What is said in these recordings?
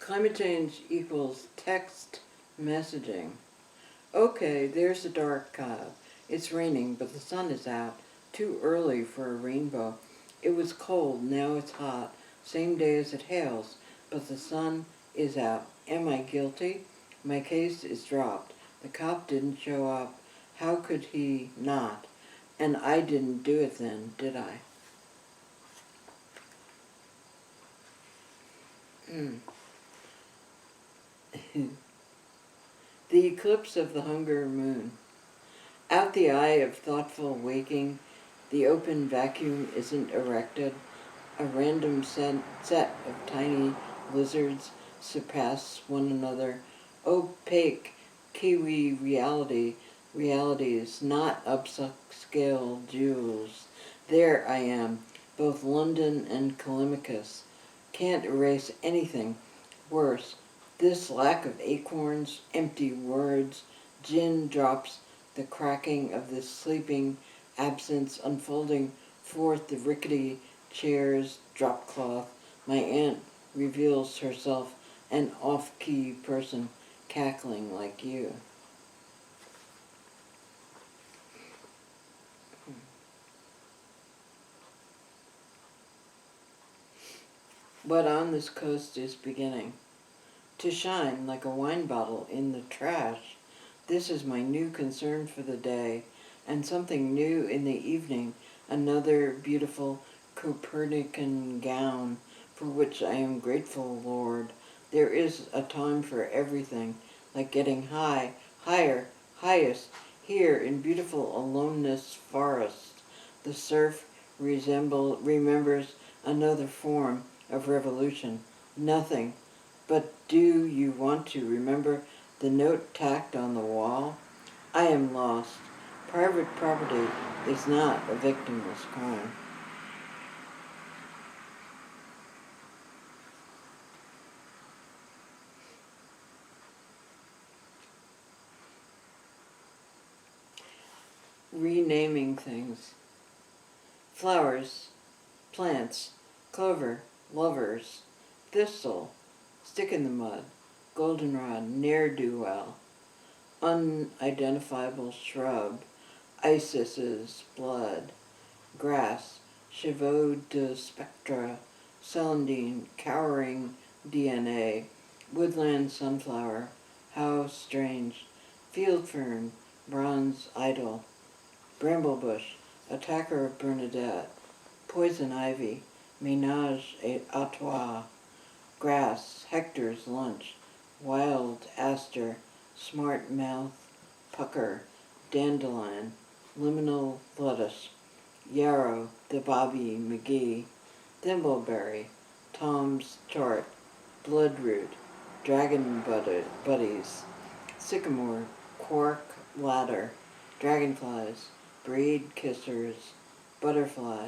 Climate change equals text messaging. Okay, there's a dark cloud. It's raining, but the sun is out. Too early for a rainbow. It was cold, now it's hot. Same day as it hails, but the sun is out. Am I guilty? My case is dropped. The cop didn't show up. How could he not? And I didn't do it then, did I? The eclipse of the hunger moon. Out the eye of thoughtful waking, the open vacuum isn't erected. A random set of tiny lizards surpass one another. Opaque Kiwi realities, not upscale jewels. There I am, both London and Callimachus. Can't erase anything. Worse, this lack of acorns, empty words, gin drops the cracking of this sleeping absence, unfolding forth the rickety chair's drop cloth. My aunt reveals herself an off-key person, cackling like you. What on this coast is beginning to shine like a wine bottle in the trash. This is my new concern for the day, and something new in the evening, another beautiful Copernican gown, for which I am grateful, Lord. There is a time for everything, like getting high, higher, highest, here in beautiful aloneness forest. The surf remembers another form of revolution. Nothing. But do you want to remember the note tacked on the wall? I am lost. Private property is not a victimless crime. Renaming things. Flowers, plants, clover, lovers, thistle, stick in the mud, goldenrod, ne'er-do-well, unidentifiable shrub, Isis's blood, grass, chevaux de spectre, celandine, cowering DNA, woodland sunflower, how strange, field fern, bronze idol, bramblebush, attacker of Bernadette, poison ivy, ménage à trois, grass, Hector's lunch, wild aster, smart mouth, pucker, dandelion, liminal lettuce, yarrow, the Bobby McGee, thimbleberry, Tom's tart, bloodroot, dragon buddies, sycamore, quark ladder, dragonflies, breed kissers, butterfly,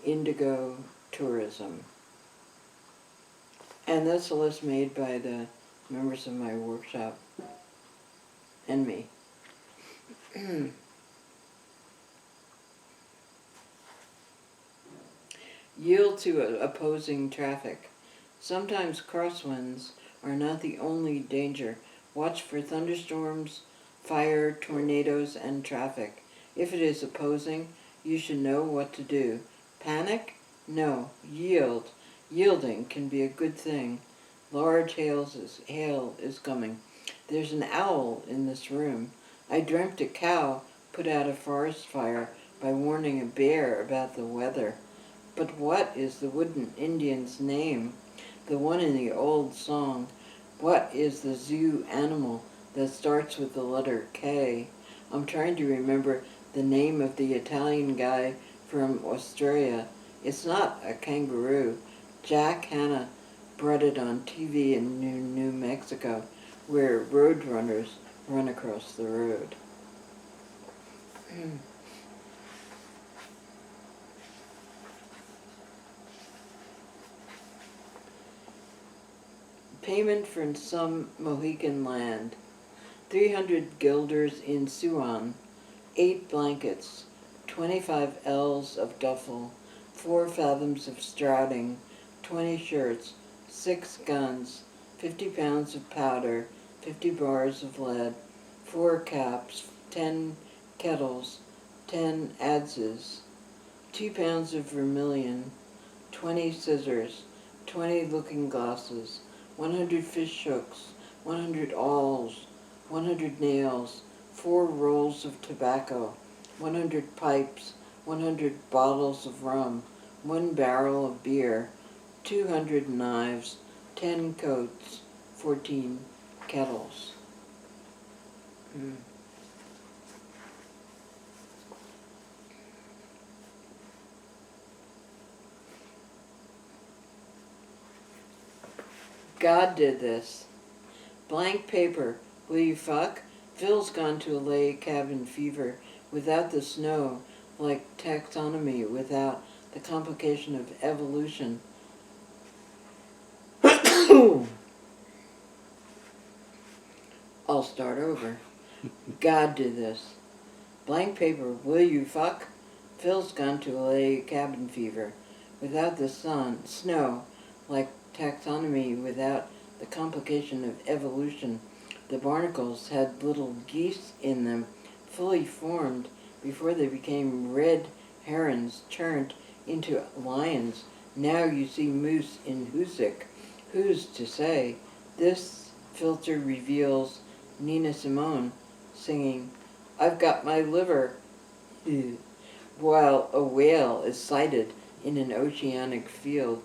indigo tourism. And that's a list made by the members of my workshop and me. Yield to opposing traffic. Sometimes crosswinds are not the only danger. Watch for thunderstorms, fire, tornadoes, and traffic. If it is opposing, you should know what to do. Panic? No. Yield. Yielding can be a good thing. Large hail is coming. There's an owl in this room. I dreamt a cow put out a forest fire by warning a bear about the weather. But what is the wooden Indian's name? The one in the old song. What is the zoo animal that starts with the letter K? I'm trying to remember the name of the Italian guy from Australia. It's not a kangaroo. Jack Hanna brought it on TV in New Mexico, where road runners run across the road. Payment for some Mohican land. 300 guilders in Suan, 8 blankets, 25 ells of duffel, 4 fathoms of strouting, 20 shirts, 6 guns, 50 pounds of powder, 50 bars of lead, 4 caps, 10 kettles, 10 adzes, 2 pounds of vermilion, 20 scissors, 20 looking glasses, 100 fish hooks, 100 awls, 100 nails, 4 rolls of tobacco, 100 pipes, 100 bottles of rum, 1 barrel of beer, 200 knives, 10 coats, 14 kettles. God did this. Blank paper, will you fuck? Phil's gone to allay cabin fever without the snow, like taxonomy without the complication of evolution. I'll start over. God did this. Blank paper, will you fuck? Phil's gone to allay cabin fever without the snow, like taxonomy without the complication of evolution. The barnacles had little geese in them, fully formed before they became red herons turned into lions. Now you see moose in Hoosick. Who's to say? This filter reveals Nina Simone singing, "I've got my liver," while a whale is sighted in an oceanic field.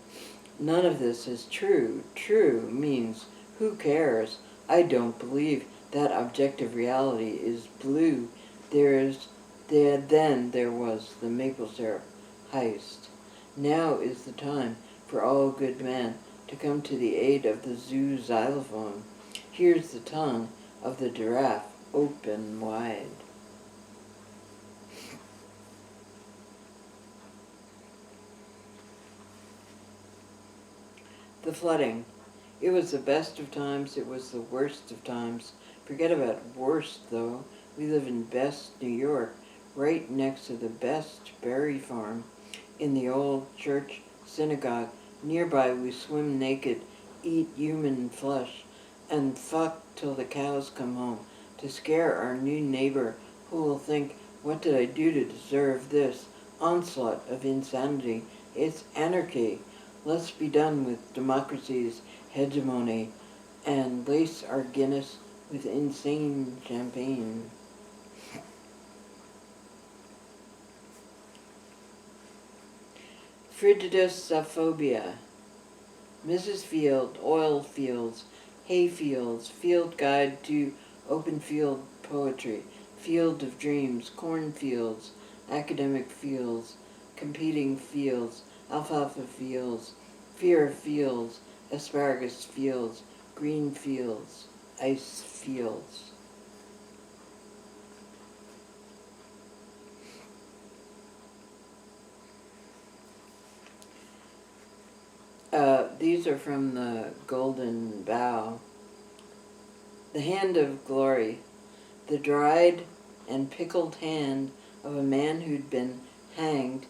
None of this is true. True means, who cares? I don't believe that objective reality is blue. Then there was the maple syrup heist. Now is the time for all good men to come to the aid of the zoo xylophone. Here's the tongue of the giraffe open wide. The flooding. It was the best of times, it was the worst of times. Forget about worst, though. We live in Best, New York, right next to the Best Berry Farm. In the old church synagogue, nearby we swim naked, eat human flesh, and fuck till the cows come home, to scare our new neighbor who will think, what did I do to deserve this onslaught of insanity? It's anarchy. Let's be done with democracy's hegemony and lace our Guinness with insane champagne. Frigidosophobia. Mrs. Field, oil fields, hay fields, field guide to open field poetry, field of dreams, cornfields, academic fields, competing fields, alfalfa fields, fear fields, asparagus fields, green fields, ice fields. These are from the Golden Bough. The hand of glory, the dried and pickled hand of a man who'd been hanged,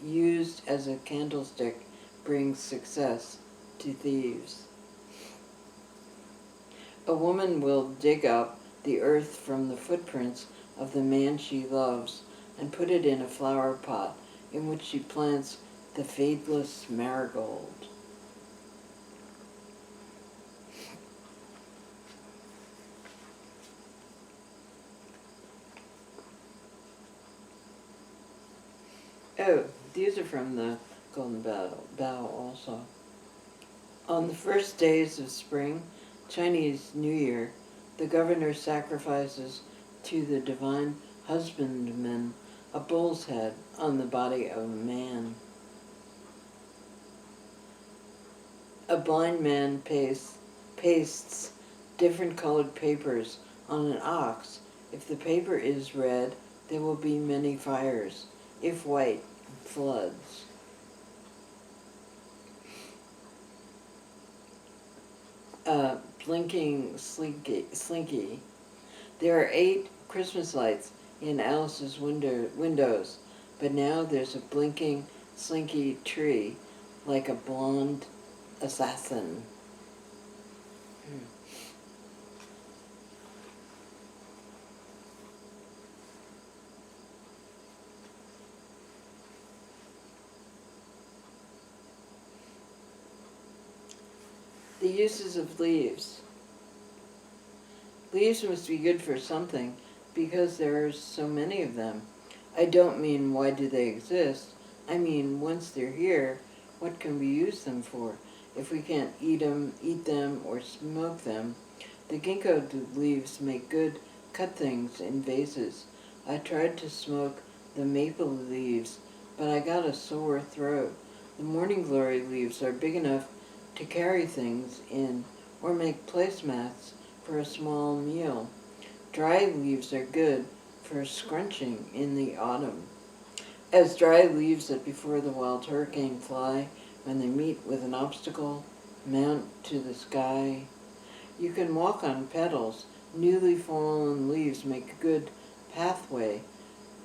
used as a candlestick, brings success to thieves. A woman will dig up the earth from the footprints of the man she loves and put it in a flower pot in which she plants the fadeless marigold. Oh, these are from the Golden Bough also. On the first days of spring, Chinese New Year, the governor sacrifices to the divine husbandman a bull's head on the body of a man. A blind man pastes different colored papers on an ox. If the paper is red, there will be many fires. If white, floods. Blinking slinky. There are 8 Christmas lights in Alice's windows, but now there's a blinking slinky tree, like a blonde assassin. The uses of leaves. Leaves must be good for something because there are so many of them. I don't mean why do they exist. I mean once they're here, what can we use them for? If we can't eat them or smoke them, the ginkgo leaves make good cut things in vases. I tried to smoke the maple leaves, but I got a sore throat. The morning glory leaves are big enough to carry things in or make placemats for a small meal. Dry leaves are good for scrunching in the autumn. As dry leaves that before the wild hurricane fly when they meet with an obstacle, mount to the sky. You can walk on petals. Newly fallen leaves make a good pathway.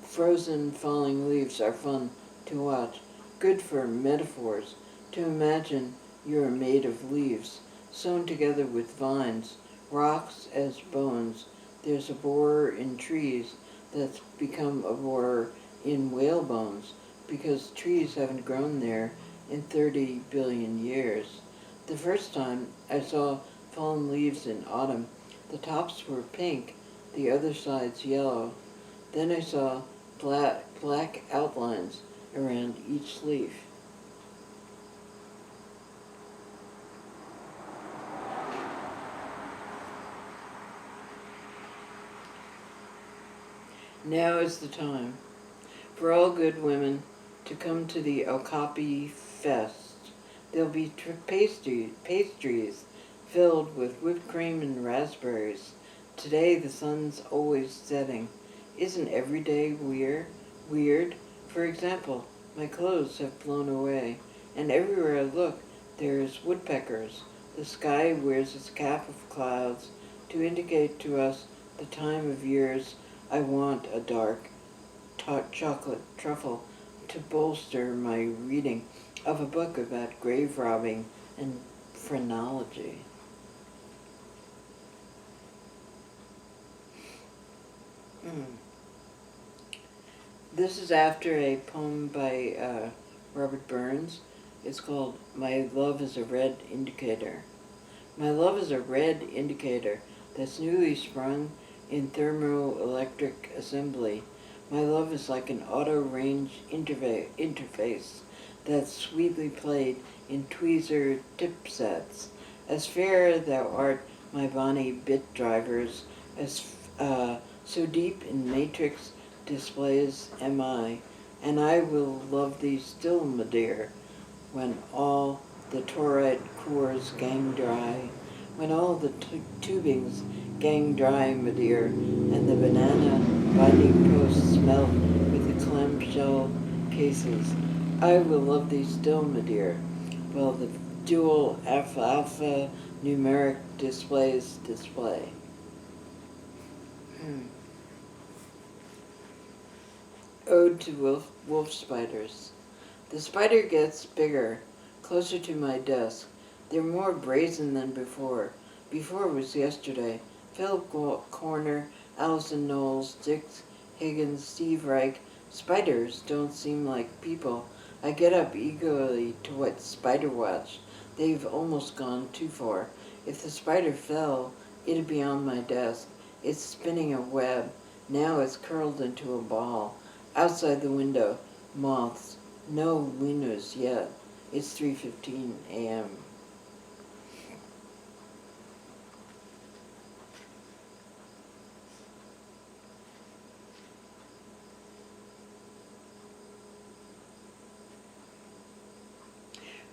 Frozen falling leaves are fun to watch. Good for metaphors, to imagine you are made of leaves, sewn together with vines, rocks as bones. There's a borer in trees that's become a borer in whale bones because trees haven't grown there in 30 billion years. The first time I saw fallen leaves in autumn, the tops were pink, the other sides yellow. Then I saw black outlines around each leaf. Now is the time for all good women to come to the Okapi Fest. There'll be pastries filled with whipped cream and raspberries. Today the sun's always setting. Isn't every day weird? For example, my clothes have blown away, and everywhere I look there's woodpeckers. The sky wears its cap of clouds to indicate to us the time of years. I want a dark chocolate truffle to bolster my reading of a book about grave robbing and phrenology. This is after a poem by Robert Burns. It's called My Love is a Red Indicator. My love is a red indicator that's newly sprung in thermoelectric assembly. My love is like an auto-range interface that's sweetly played in tweezer tip sets. As fair thou art, my bonny bit drivers, as so deep in matrix displays am I, and I will love thee still, my dear, when all the torite cores gang dry, when all the tubings gang dry, my dear, and the banana binding posts melt with the clamshell cases. I will love thee still, my dear, while the dual alpha numeric displays display. Ode to wolf spiders. The spider gets bigger, closer to my desk. They're more brazen than before. Before was yesterday. Philip Corner, Allison Knowles, Dick Higgins, Steve Reich. Spiders don't seem like people. I get up eagerly to watch Spider Watch. They've almost gone too far. If the spider fell, it'd be on my desk. It's spinning a web. Now it's curled into a ball. Outside the window, moths. No winners yet. It's 3:15 a.m.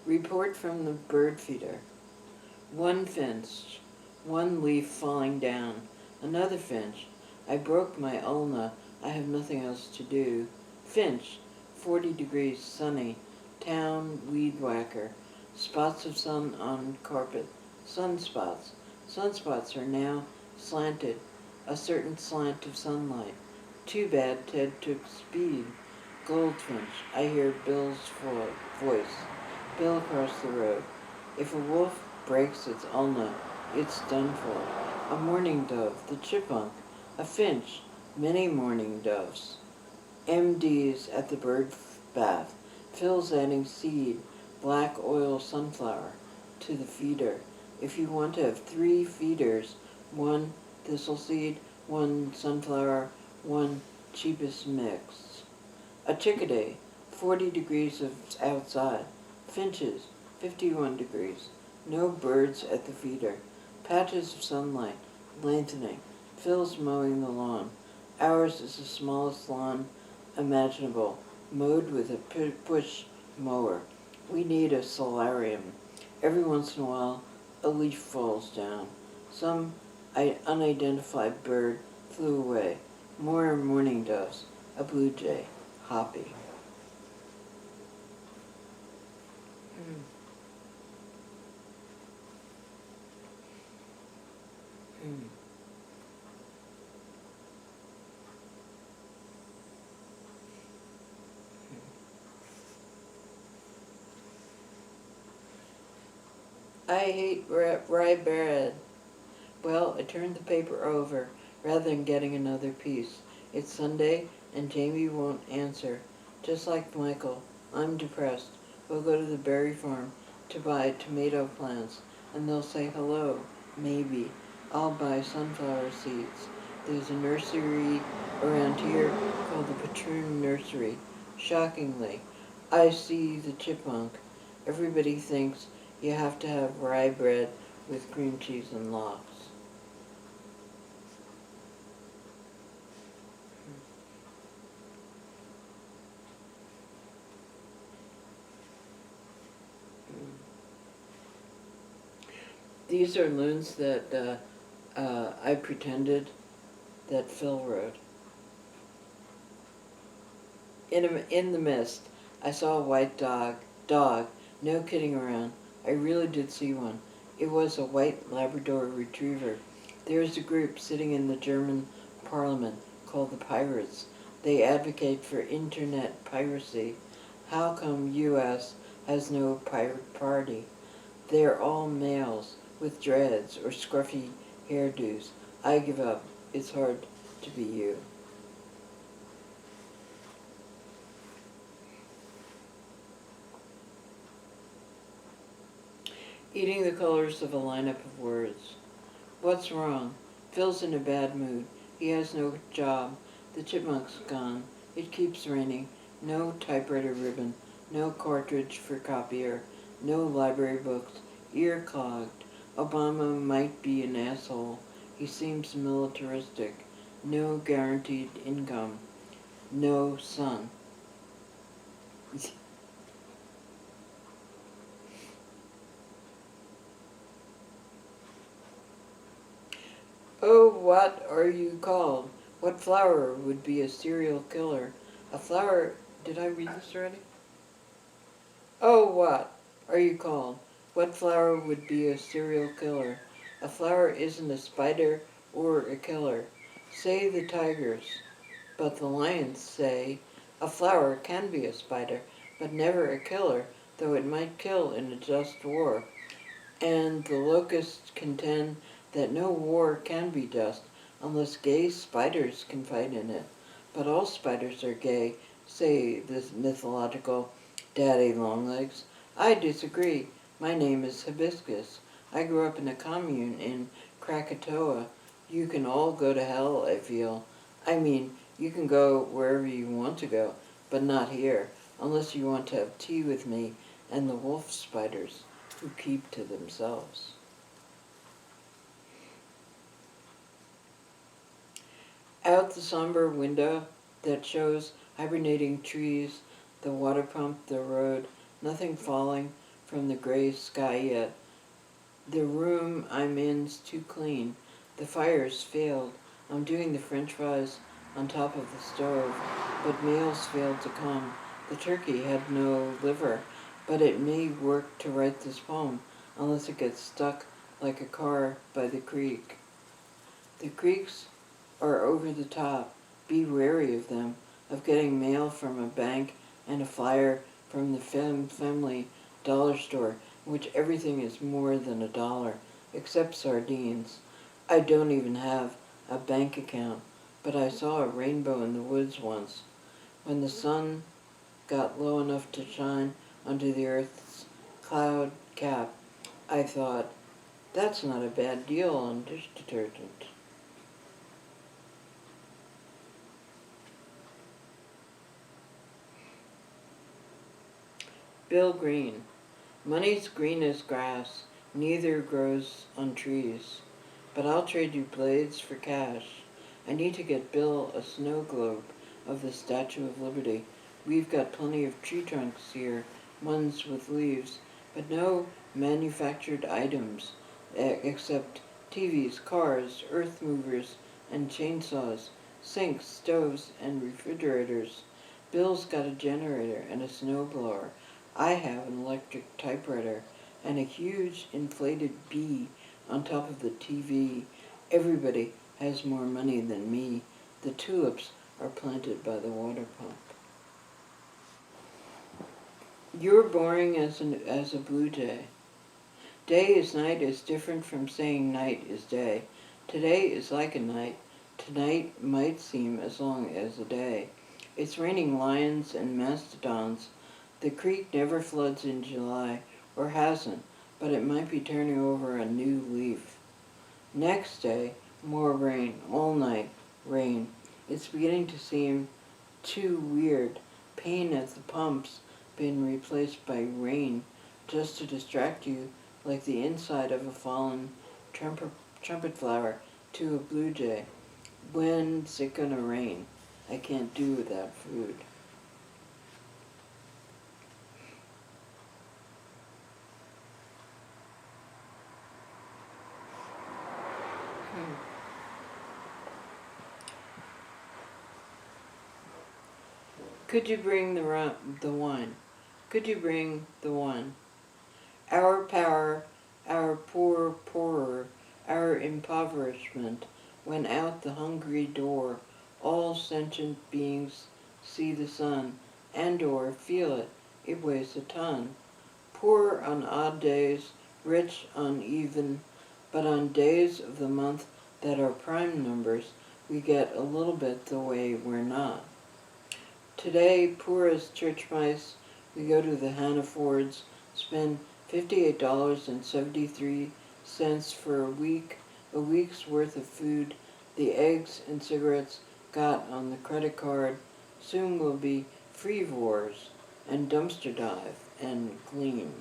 Report from the bird feeder. One finch, one leaf falling down, another finch. I broke my ulna, I have nothing else to do. Finch, 40 degrees, sunny, town weed whacker, spots of sun on carpet, sunspots. Sunspots are now slanted, a certain slant of sunlight. Too bad Ted took speed. Goldfinch, I hear Bill's voice. Bill across the road. If a wolf breaks its ulna, it's done for. A mourning dove, the chipmunk, a finch, many mourning doves. MD's at the bird bath. Phil's adding seed, black oil sunflower, to the feeder. If you want to have 3 feeders, 1 thistle seed, 1 sunflower, 1 cheapest mix. A chickaday, 40 degrees outside. Finches, 51 degrees. No birds at the feeder. Patches of sunlight, lengthening. Phil's mowing the lawn. Ours is the smallest lawn imaginable, mowed with a push mower. We need a solarium. Every once in a while, a leaf falls down. Some unidentified bird flew away. More mourning doves, a blue jay, hoppy. Mm. Mm. I hate rye bread. Well, I turned the paper over rather than getting another piece. It's Sunday and Jamie won't answer. Just like Michael, I'm depressed. We'll go to the berry farm to buy tomato plants and they'll say hello, maybe. I'll buy sunflower seeds. There's a nursery around here called the Patroon Nursery. Shockingly, I see the chipmunk. Everybody thinks you have to have rye bread with cream cheese and lox. These are loons that I pretended that Phil wrote. In the mist, I saw a white dog, no kidding around. I really did see one. It was a white Labrador retriever. There's a group sitting in the German parliament called the Pirates. They advocate for internet piracy. How come U.S. has no pirate party? They're all males with dreads or scruffy hairdos. I give up. It's hard to be you. Eating the colors of a lineup of words. What's wrong? Phil's in a bad mood. He has no job. The chipmunk's gone. It keeps raining. No typewriter ribbon. No cartridge for copier. No library books. Ear clogged. Obama might be an asshole. He seems militaristic. No guaranteed income. No sun. Oh, what are you called? What flower would be a serial killer? A flower... Did I read this already? Oh, what are you called? What flower would be a serial killer? A flower isn't a spider or a killer. Say the tigers. But the lions say, a flower can be a spider, but never a killer, though it might kill in a just war. And the locusts contend that no war can be just unless gay spiders can fight in it. But all spiders are gay, say the mythological daddy longlegs. I disagree. My name is Hibiscus. I grew up in a commune in Krakatoa. You can all go to hell, I feel. I mean, you can go wherever you want to go, but not here, unless you want to have tea with me and the wolf spiders who keep to themselves. Out the somber window that shows hibernating trees, the water pump, the road, nothing falling from the gray sky yet. The room I'm in's too clean. The fire's failed. I'm doing the french fries on top of the stove, but meals failed to come. The turkey had no liver, but it may work to write this poem, unless it gets stuck like a car by the creek. The creeks are over the top. Be wary of them, of getting mail from a bank and a flyer from the family dollar store, in which everything is more than $1, except sardines. I don't even have a bank account, but I saw a rainbow in the woods once. When the sun got low enough to shine onto the earth's cloud cap, I thought, That's not a bad deal on dish detergent. Bill Green. Money's green as grass, neither grows on trees. But I'll trade you blades for cash. I need to get Bill a snow globe of the Statue of Liberty. We've got plenty of tree trunks here, ones with leaves, but no manufactured items except TVs, cars, earth movers, and chainsaws, sinks, stoves, and refrigerators. Bill's got a generator and a snowblower. I have an electric typewriter and a huge inflated bee on top of the TV. Everybody has more money than me. The tulips are planted by the water pump. You're boring as a blue jay. Day is night is different from saying night is day. Today is like a night. Tonight might seem as long as a day. It's raining lions and mastodons. The creek never floods in July, or hasn't, but it might be turning over a new leaf. Next day, more rain, all night, rain. It's beginning to seem too weird. Pain at the pumps been replaced by rain, just to distract you, like the inside of a fallen trumpet flower to a blue jay. When's it gonna rain? I can't do without food. Could you bring the wine? Could you bring the wine? Our power, our poor poorer, our impoverishment, went out the hungry door. All sentient beings see the sun, and or feel it. It weighs a ton. Poor on odd days, rich on even, but on days of the month that are prime numbers, we get a little bit the way we're not. Today, poor as church mice, we go to the Hannafords, spend $58.73 for a week's worth of food, the eggs and cigarettes got on the credit card. Soon we'll be frivores and dumpster dive and glean.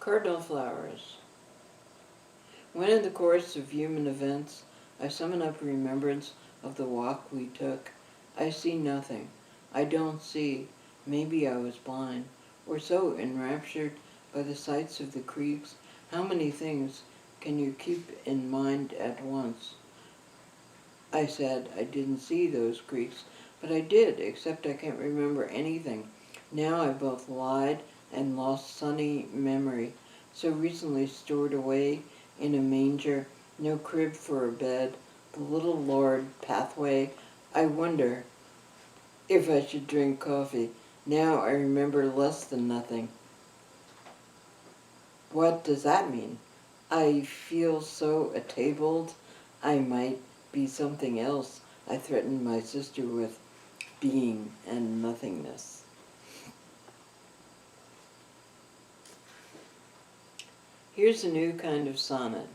Cardinal flowers. When in the course of human events I summon up remembrance of the walk we took, I see nothing. I don't see. Maybe I was blind, or so enraptured by the sights of the creeks. How many things can you keep in mind at once? I said I didn't see those creeks, but I did, except I can't remember anything. Now I both lied and lost sunny memory, so recently stored away in a manger, no crib for a bed, the little Lord pathway. I wonder if I should drink coffee. Now I remember less than nothing. What does that mean? I feel so attabled. I might be something else. I threatened my sister with being and nothingness. Here's a new kind of sonnet.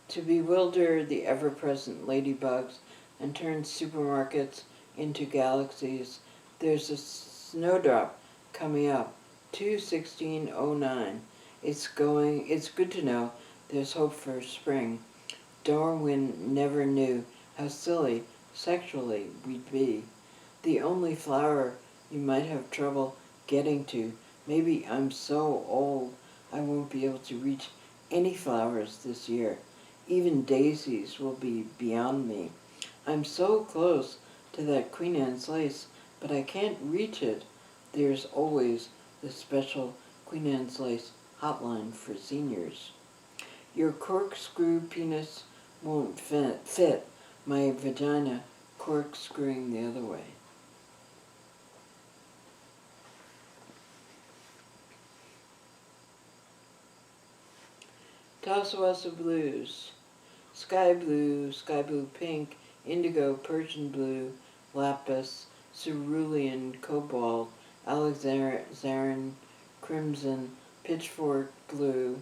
To bewilder the ever-present ladybugs and turn supermarkets into galaxies, there's a snowdrop coming up, 2/16/09. It's good to know there's hope for spring. Darwin never knew how silly sexually we'd be. The only flower you might have trouble getting to. Maybe I'm so old I won't be able to reach any flowers this year. Even daisies will be beyond me. I'm so close to that Queen Anne's lace, but I can't reach it. There's always the special Queen Anne's lace hotline for seniors. Your corkscrew penis won't fit my vagina corkscrewing the other way. Tasawasa blues. Sky blue pink, indigo, Persian blue, lapis, cerulean, cobalt, alizarin, crimson, pitchfork blue,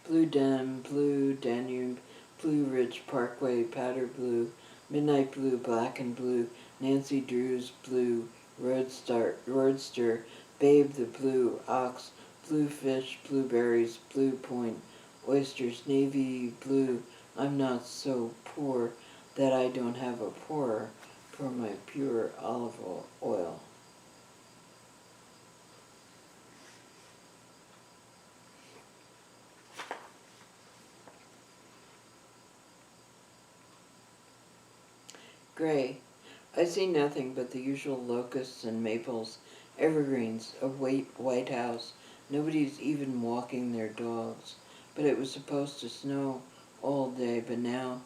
blue Danube, blue ridge parkway, powder blue, midnight blue, black and blue, Nancy Drew's blue, roadster, babe the blue, ox, blue fish, blueberries, blue point, oysters, navy blue, I'm not so poor that I don't have a pourer for my pure olive oil. Gray. I see nothing but the usual locusts and maples, evergreens, a white house. Nobody's even walking their dogs. But it was supposed to snow all day, but now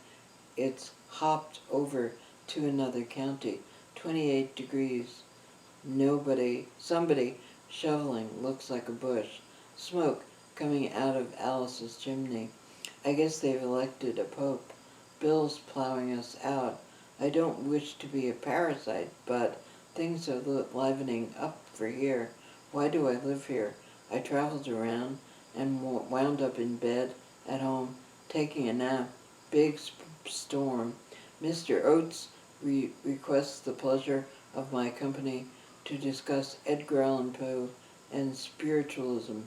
it's hopped over to another county. 28 degrees. Somebody shoveling, looks like a bush. Smoke coming out of Alice's chimney. I guess they've elected a pope. Bill's plowing us out. I don't wish to be a parasite, but things are livening up for here. Why do I live here? I traveled around and wound up in bed at home, taking a nap. Big storm. Mr. Oates requests the pleasure of my company to discuss Edgar Allan Poe and spiritualism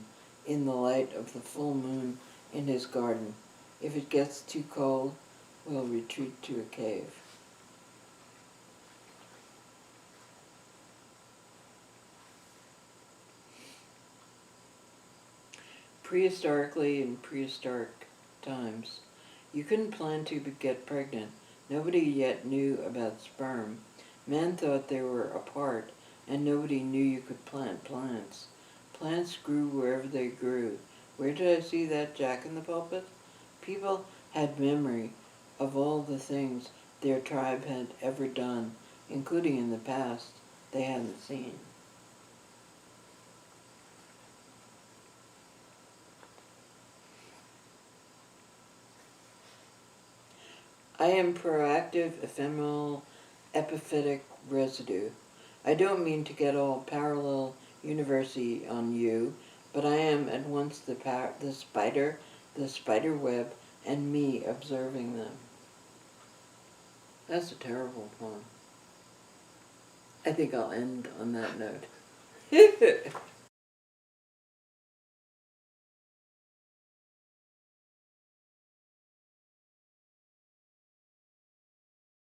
in the light of the full moon in his garden. If it gets too cold, we'll retreat to a cave. Prehistorically in prehistoric times, you couldn't plan to get pregnant. Nobody yet knew about sperm. Men thought they were apart, and nobody knew you could plant plants. Plants grew wherever they grew. Where did I see that, Jack in the Pulpit? People had memory of all the things their tribe had ever done, including in the past they hadn't seen. I am proactive, ephemeral, epiphytic residue. I don't mean to get all parallel university on you, but I am at once the spider, the spider web, and me observing them. That's a terrible poem. I think I'll end on that note.